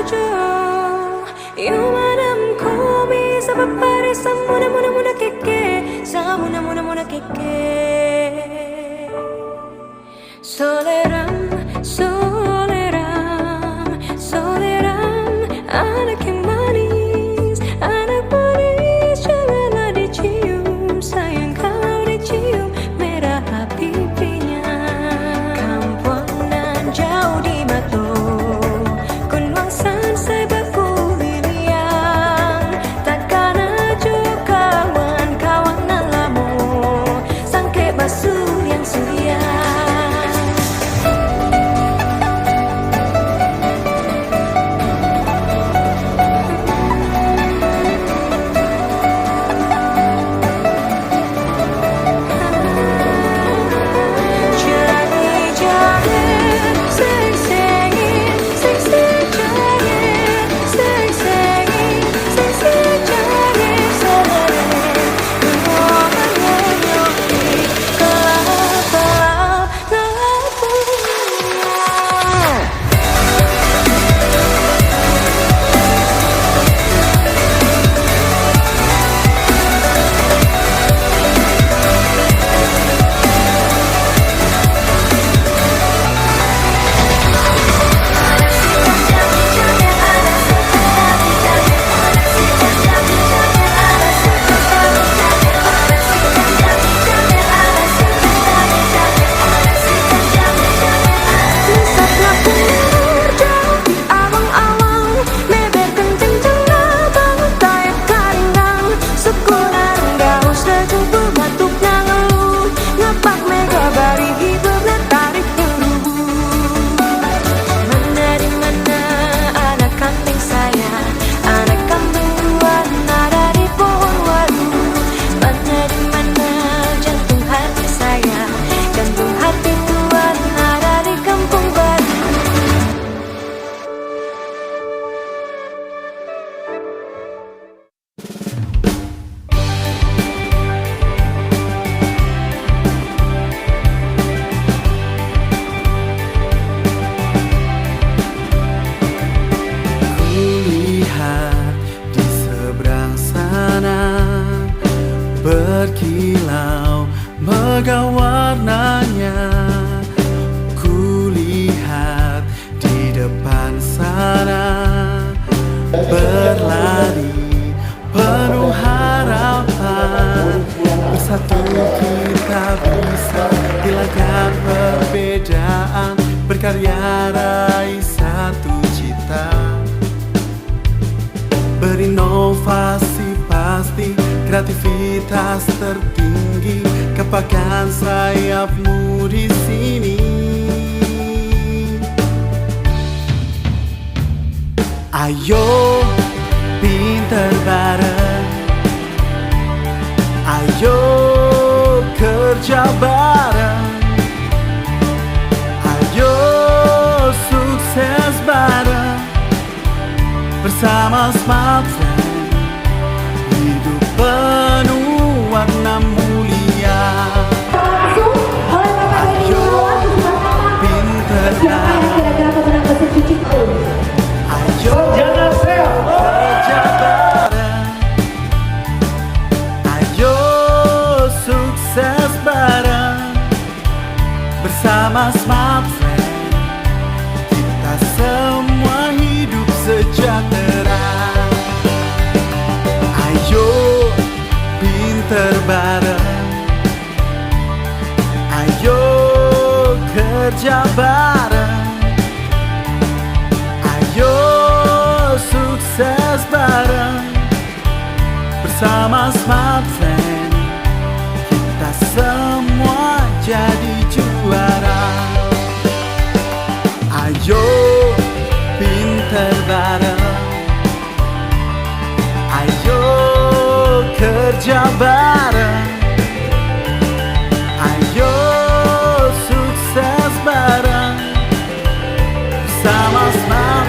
saja yang manaku bisa berbaris muna keke, muna keke. Soleram, soleram, soleram, anak yang manis, janganlah dicium, sayang kalau dicium merah pipinya. Kampung nan jauh di mata, kunwangsan sebaku liliang, takkan aja kawan-kawan nan lamo, sangke basuh yang suria. Berkilau megah warnanya, kulihat di depan sana, berlari penuh harapan. Bersatu kita bisa hilangkan perbedaan, berkarya raih satu cita, berinovasi pasti kreativitas tertinggi, kepakan sayapmu di sini. Ayo pinter bareng, ayo kerja bareng, ayo sukses bareng bersama Smart Friend. Hidup penuh warna mulia. Ayo pinter bareng, ayo kerja bareng, ayo sukses bareng bersama Smart Friend. Kita semua hidup sejahtera. Ayo pinter bareng, ayo kerja bareng, ayo sukses bareng bersama Smart Friend. Kita semua jadi juara. Ayo pinter bareng, ayo kerja bareng, ayo sukses bareng bersama Smart